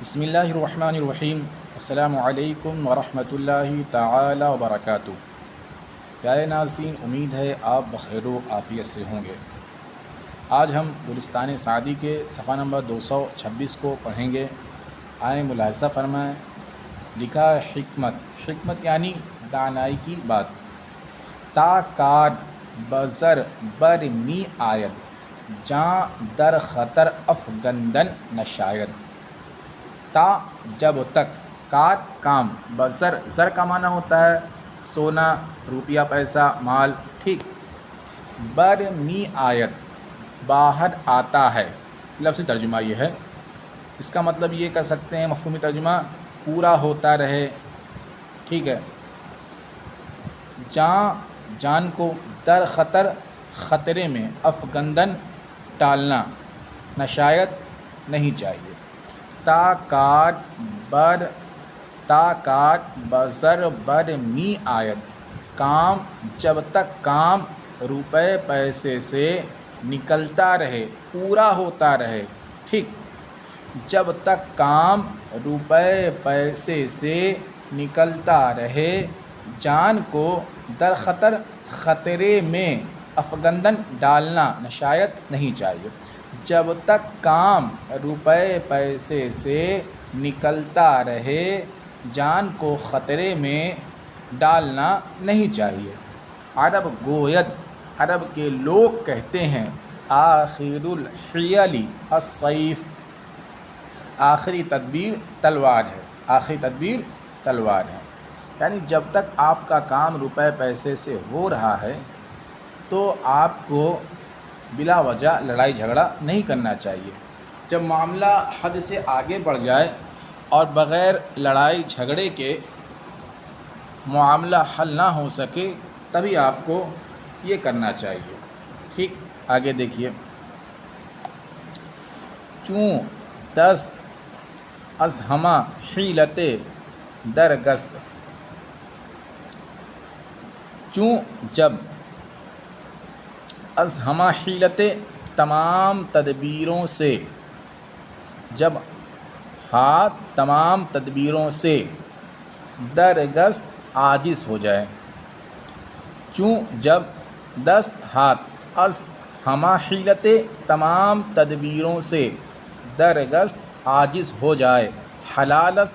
بسم اللہ الرحمن الرحیم۔ السلام علیکم ورحمۃ اللہ تعالی وبرکاتہ۔ پیارے ناظرین، امید ہے آپ بخیر و عافیت سے ہوں گے۔ آج ہم گلستان سعدی کے صفحہ نمبر 226 کو پڑھیں گے۔ آئیں ملاحظہ فرمائیں۔ لکھا ہے حکمت یعنی دانائی کی بات۔ تا کار بزر بر می آید، جاں در خطر افگندن نشاید۔ تا جب تک، کار کام، بزر زر کا معنی ہوتا ہے سونا، روپیہ، پیسہ، مال، ٹھیک۔ بر می آیت باہر آتا ہے، لفظی ترجمہ یہ ہے۔ اس کا مطلب یہ کر سکتے ہیں مفہومی ترجمہ، پورا ہوتا رہے، ٹھیک ہے۔ جان کو، در خطر خطرے میں، افگندن ٹالنا، نشایت نہیں چاہیے۔ تا کار بزر بر می آید، کام جب تک کام روپے پیسے سے نکلتا رہے، پورا ہوتا رہے، ٹھیک۔ جب تک کام روپے پیسے سے نکلتا رہے، جان کو در خطر خطرے میں، افگندن ڈالنا، نشایت نہیں چاہیے۔ جب تک کام روپے پیسے سے نکلتا رہے، جان کو خطرے میں ڈالنا نہیں چاہیے۔ عرب گوید، عرب کے لوگ کہتے ہیں، آخر الحیل السیف، آخری تدبیر تلوار ہے، آخری تدبیر تلوار ہے۔ یعنی جب تک آپ کا کام روپے پیسے سے ہو رہا ہے تو آپ کو بلا وجہ لڑائی جھگڑا نہیں کرنا چاہیے۔ جب معاملہ حد سے آگے بڑھ جائے اور بغیر لڑائی جھگڑے کے معاملہ حل نہ ہو سکے، تبھی آپ کو یہ کرنا چاہیے، ٹھیک۔ آگے دیکھیے، چوں دست از ہمہ حیلت درگست، چوں جب، از ہمہ حیلت تمام تدبیروں سے، جب ہاتھ تمام تدبیروں سے، درگست عاجز ہو جائے۔ چوں جب، دست ہاتھ، از ہمہ حیلت تمام تدبیروں سے، درگست عاجز ہو جائے۔ حلالست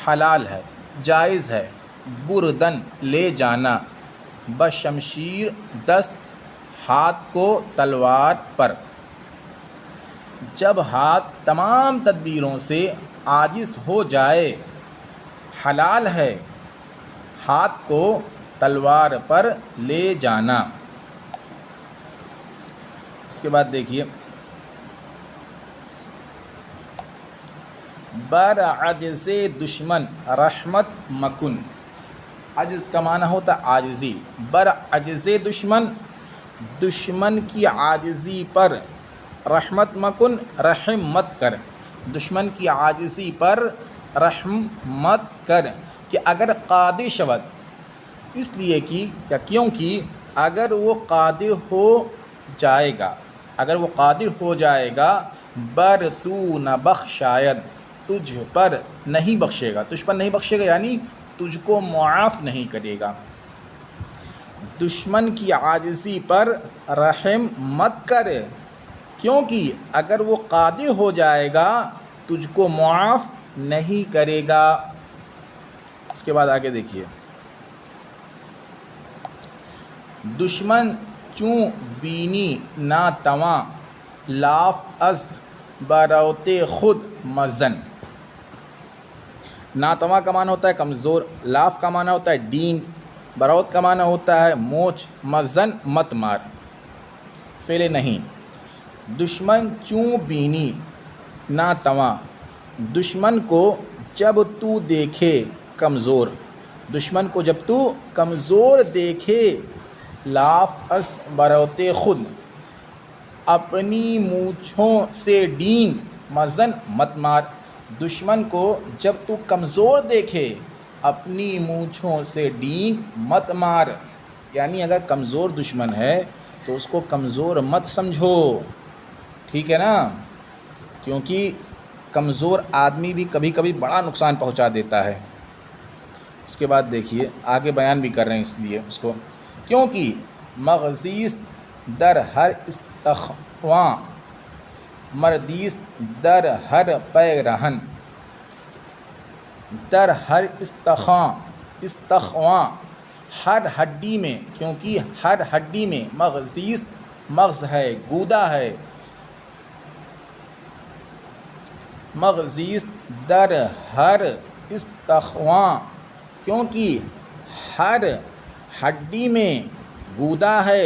حلال ہے، جائز ہے۔ بردن لے جانا، بشمشیر دست ہاتھ کو تلوار پر۔ جب ہاتھ تمام تدبیروں سے عاجز ہو جائے، حلال ہے ہاتھ کو تلوار پر لے جانا۔ اس کے بعد دیکھیے، بر عجز دشمن رحمت مکن، عجز کا معنی ہوتا ہے عاجزی۔ بر عجز دشمن، دشمن کی عاجزی پر، رحمت مکن، رحم مت کر، دشمن کی عاجزی پر رحم مت کر۔ کہ اگر قادر شود، اس لیے کہ یا کیونکہ اگر وہ قادر ہو جائے گا، اگر وہ قادر ہو جائے گا، بر تو نہ بخشاید، تجھ پر نہیں بخشے گا، تجھ پر نہیں بخشے گا یعنی تجھ کو معاف نہیں کرے گا۔ دشمن کی عاجزی پر رحم مت کر، کیونکہ اگر وہ قادر ہو جائے گا تجھ کو معاف نہیں کرے گا۔ اس کے بعد آگے دیکھیے، دشمن چوں بینی نا تواں، لاف از بروت خود مزن۔ ناتواں کا معنی ہوتا ہے کمزور، لاف کا معنی ہوتا ہے ڈینگ، بروت کا معنی ہوتا ہے موچ، مزن مت مار، فعل نہیں۔ دشمن چوں بینی نا تواں، دشمن کو جب تو دیکھے کمزور، دشمن کو جب تو کمزور دیکھے، لاف از بروت خود، اپنی مونچھوں سے ڈین، مزن مت مار۔ دشمن کو جب تو کمزور دیکھے، اپنی مونچھوں سے ڈین مت مار، یعنی اگر کمزور دشمن ہے تو اس کو کمزور مت سمجھو، ٹھیک ہے نا، کیونکہ کمزور آدمی بھی کبھی کبھی بڑا نقصان پہنچا دیتا ہے۔ اس کے بعد دیکھیے آگے بیان بھی کر رہے ہیں اس لیے اس کو، کیونکہ مغزیست در ہر استخواں مردیست در ہر پے رہن، در ہر استخواں ہر ہڈی میں، کیونکہ ہر ہڈی میں مغزیست مغز ہے، گودا ہے، مغزیست در ہر استخواں، کیونکہ ہر ہڈی میں گودا ہے،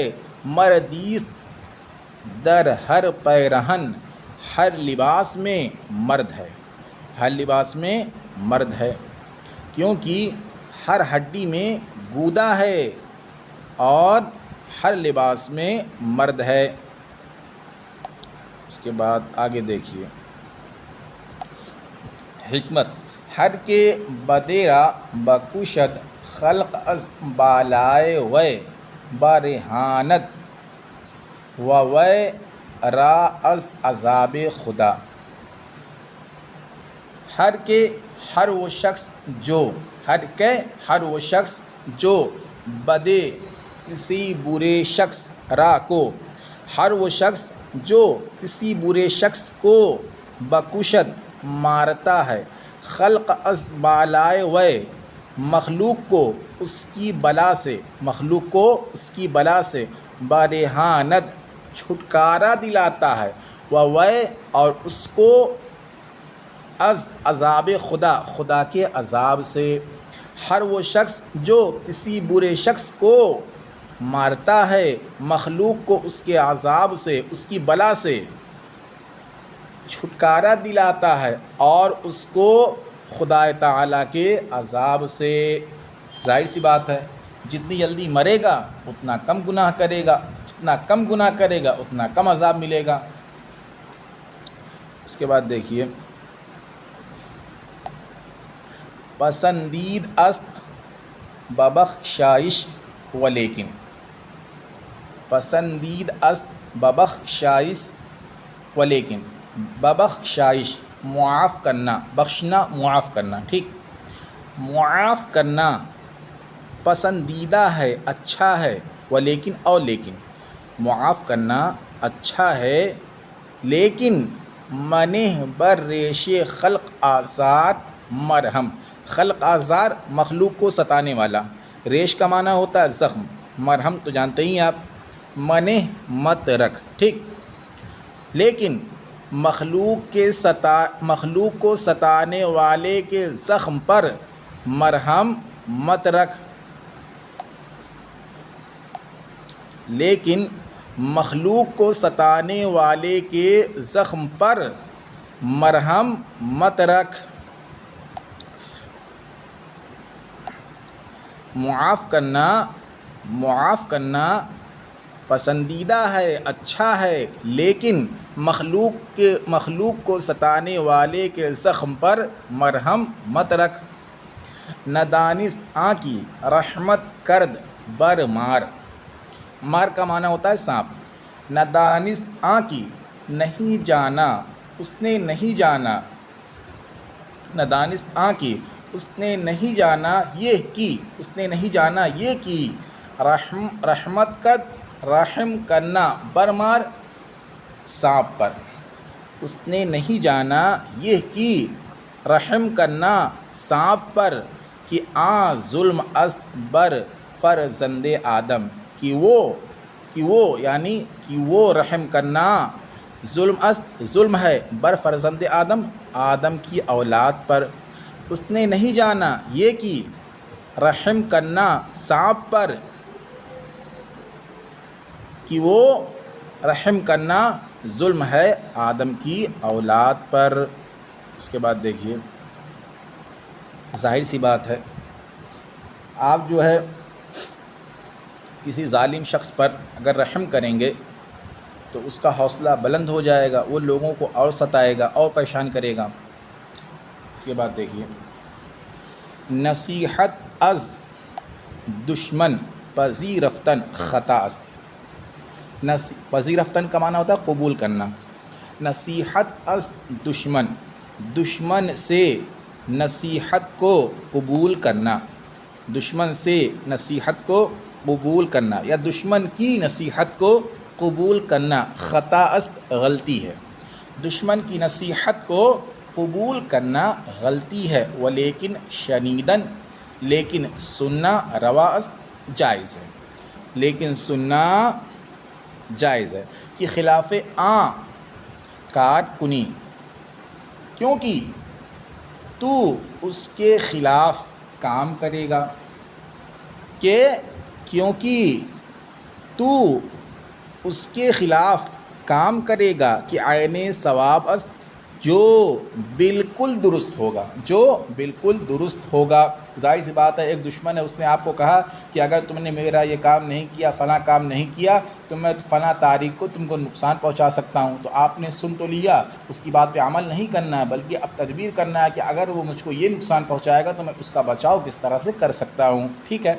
مردیست در ہر پیرہن، ہر لباس میں مرد ہے، ہر لباس میں مرد ہے، کیونکہ ہر ہڈی میں گودا ہے اور ہر لباس میں مرد ہے۔ اس کے بعد آگے دیکھیے حکمت، ہر کے بدیرا بکوشد خلق از بالائے وے برہانت و وے را از عذاب خدا، ہر کے ہر وہ شخص جو، ہر کے ہر وہ شخص جو بدے کسی برے شخص را کو، ہر وہ شخص جو کسی برے شخص کو بکوشد مارتا ہے، خلق از بالائے وے مخلوق کو اس کی بلا سے، مخلوق کو اس کی بلا سے برہانت چھٹکارا دلاتا ہے، وے اور اس کو از عذاب خدا، خدا کے عذاب سے، ہر وہ شخص جو کسی برے شخص کو مارتا ہے مخلوق کو اس کے عذاب سے، اس کی بلا سے چھٹکارا دلاتا ہے اور اس کو خدا تعالیٰ کے عذاب سے۔ ظاہر سی بات ہے جتنی جلدی مرے گا اتنا کم گناہ کرے گا، جتنا کم گناہ کرے گا اتنا کم عذاب ملے گا۔ اس کے بعد دیکھیے پسندید است ببخشائش ولیکن، پسندید است ببخشائش ولیکن، ببخشائش معاف کرنا، بخشنا معاف کرنا، ٹھیک، معاف کرنا پسندیدہ ہے، اچھا ہے، ولیکن اور لیکن، معاف کرنا اچھا ہے لیکن منہ بر ریش خلق آزار مرہم، خلق آزار مخلوق کو ستانے والا، ریش کا معنی ہوتا ہے زخم، مرہم تو جانتے ہی آپ، منہ مت رکھ، ٹھیک، لیکن مخلوق کو ستانے والے کے زخم پر مرہم مت رکھ، لیکن مخلوق کو ستانے والے کے زخم پر مرہم مت رکھ۔ معاف کرنا پسندیدہ ہے، اچھا ہے، لیکن مخلوق کو ستانے والے کے زخم پر مرہم مت رکھ۔ ندانست آنکی رحمت کرد بر مار، مار کا معنی ہوتا ہے سانپ، ندانست آنکی نہیں جانا، اس نے نہیں جانا، ندانست آنکی اس نے نہیں جانا یہ کی، اس نے نہیں جانا یہ کی، رحمت کرد رحم کرنا، برمار سانپ پر، اس نے نہیں جانا یہ کی، رحم کرنا سانپ پر، کہ ظلم است بر فرزند آدم، کہ وہ یعنی کہ وہ رحم کرنا ظلم است، ظلم ہے، بر فرزند آدم، آدم کی اولاد پر، اس نے نہیں جانا یہ کہ رحم کرنا سانپ پر، کہ وہ رحم کرنا ظلم ہے آدم کی اولاد پر۔ اس کے بعد دیکھیے ظاہر سی بات ہے آپ جو ہے کسی ظالم شخص پر اگر رحم کریں گے تو اس کا حوصلہ بلند ہو جائے گا، وہ لوگوں کو اور ستائے گا اور پریشان کرے گا۔ اس کے بعد دیکھیے نصیحت از دشمن پذیرفتن خطا است، پذیرفتن کا معنی ہوتا ہے قبول کرنا، نصیحت از دشمن، دشمن سے نصیحت کو قبول کرنا، دشمن سے نصیحت کو قبول کرنا یا دشمن کی نصیحت کو قبول کرنا خطا است، غلطی ہے۔ دشمن کی نصیحت کو قبول کرنا غلطی ہے، ولیکن شنیدن، لیکن سننا روا است، جائز ہے، لیکن سننا جائز ہے کہ خلاف کار کنی، کیونکہ تو اس کے خلاف کام کرے گا، کیونکہ تو اس کے خلاف کام کرے گا کہ عین ثواب است، جو بالکل درست ہوگا، جو بالکل درست ہوگا۔ ظاہر سی بات ہے، ایک دشمن ہے، اس نے آپ کو کہا کہ اگر تم نے میرا یہ کام نہیں کیا، فلاں کام نہیں کیا تو میں فلاں تاریخ کو تم کو نقصان پہنچا سکتا ہوں، تو آپ نے سن تو لیا، اس کی بات پہ عمل نہیں کرنا ہے، بلکہ اب تدبیر کرنا ہے کہ اگر وہ مجھ کو یہ نقصان پہنچائے گا تو میں اس کا بچاؤ کس طرح سے کر سکتا ہوں، ٹھیک ہے۔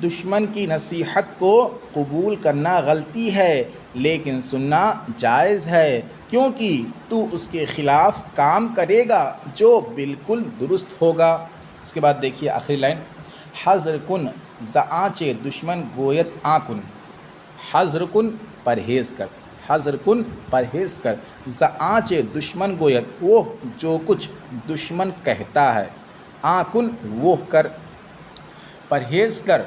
دشمن کی نصیحت کو قبول کرنا غلطی ہے، لیکن سننا جائز ہے، کیونکہ تو اس کے خلاف کام کرے گا جو بالکل درست ہوگا۔ اس کے بعد دیکھیے آخری لائن، حذر کن زآنچ دشمن گویت آکن، حذر کن پرہیز کر، حذر کن پرہیز کر، زآنچ دشمن گویت وہ جو کچھ دشمن کہتا ہے، آکن وہ کر، پرہیز کر،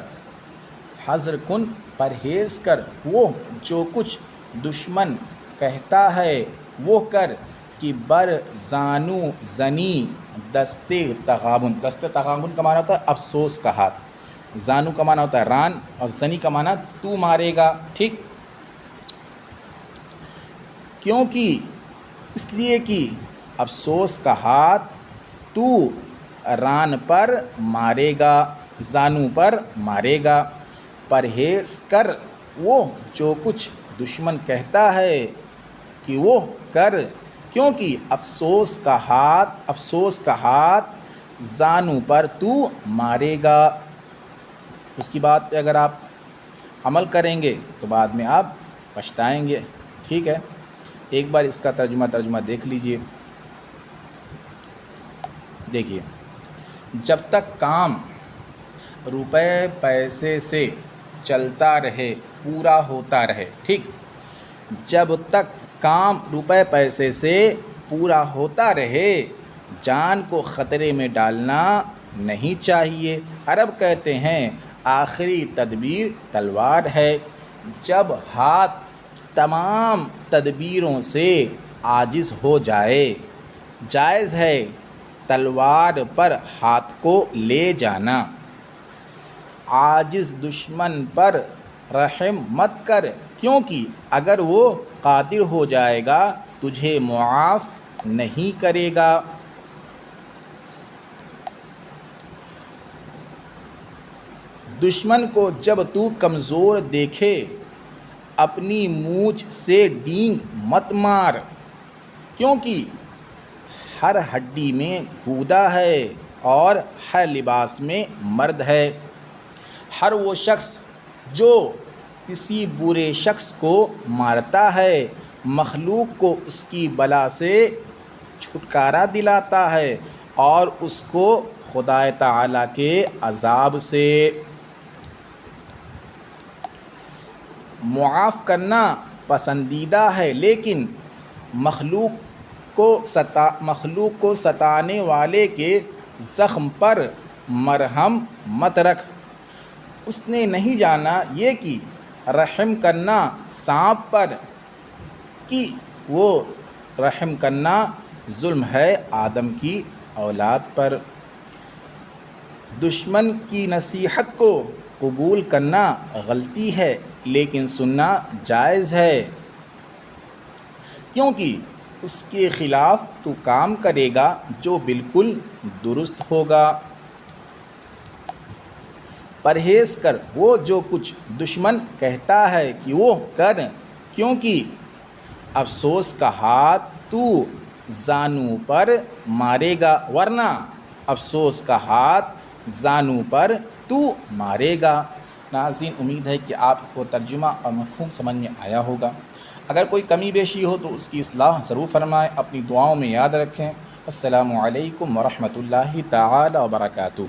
حذر کن پرہیز کر وہ جو کچھ دشمن کہتا ہے وہ کر، کہ بر زانو زنی دست تغابن، دست تغابن کا معنی ہوتا ہے افسوس کا ہاتھ، زانو کا معنی ہوتا ہے ران، اور زنی کا معنی تو مارے گا، ٹھیک، کیونکہ اس لیے کہ افسوس کا ہاتھ تو ران پر مارے گا، زانو پر مارے گا، پرہیز کر وہ جو کچھ دشمن کہتا ہے کہ وہ کر، کیونکہ افسوس کا ہاتھ زانو پر تو مارے گا۔ اس کی بات پہ اگر آپ عمل کریں گے تو بعد میں آپ پچھتائیں گے، ٹھیک ہے۔ ایک بار اس کا ترجمہ دیکھ لیجئے، دیکھیے، جب تک کام روپے پیسے سے چلتا رہے، پورا ہوتا رہے، ٹھیک، جب تک کام روپے پیسے سے پورا ہوتا رہے جان کو خطرے میں ڈالنا نہیں چاہیے۔ عرب کہتے ہیں آخری تدبیر تلوار ہے، جب ہاتھ تمام تدبیروں سے عاجز ہو جائے، جائز ہے تلوار پر ہاتھ کو لے جانا۔ عاجز دشمن پر رحم مت کر، کیونکہ اگر وہ قادر ہو جائے گا تجھے معاف نہیں کرے گا۔ دشمن کو جب تو کمزور دیکھے اپنی مونچھ سے ڈینگ مت مار، کیونکہ ہر ہڈی میں گودا ہے اور ہر لباس میں مرد ہے۔ ہر وہ شخص جو کسی برے شخص کو مارتا ہے مخلوق کو اس کی بلا سے چھٹکارا دلاتا ہے اور اس کو خدا تعالیٰ کے عذاب سے۔ معاف کرنا پسندیدہ ہے، لیکن مخلوق کو ستانے والے کے زخم پر مرہم مت رکھ۔ اس نے نہیں جانا یہ کہ رحم کرنا سانپ پر، کہ وہ رحم کرنا ظلم ہے آدم کی اولاد پر۔ دشمن کی نصیحت کو قبول کرنا غلطی ہے، لیکن سننا جائز ہے، کیونکہ اس کے خلاف تو کام کرے گا جو بالکل درست ہوگا۔ پرہیز کر وہ جو کچھ دشمن کہتا ہے کہ وہ کر، کیونکہ افسوس کا ہاتھ تو زانو پر مارے گا، ورنہ افسوس کا ہاتھ زانو پر تو مارے گا۔ ناظرین، امید ہے کہ آپ کو ترجمہ اور مفہوم سمجھ میں آیا ہوگا۔ اگر کوئی کمی بیشی ہو تو اس کی اصلاح ضرور فرمائیں، اپنی دعاؤں میں یاد رکھیں۔ السلام علیکم ورحمۃ اللہ تعالی وبرکاتہ۔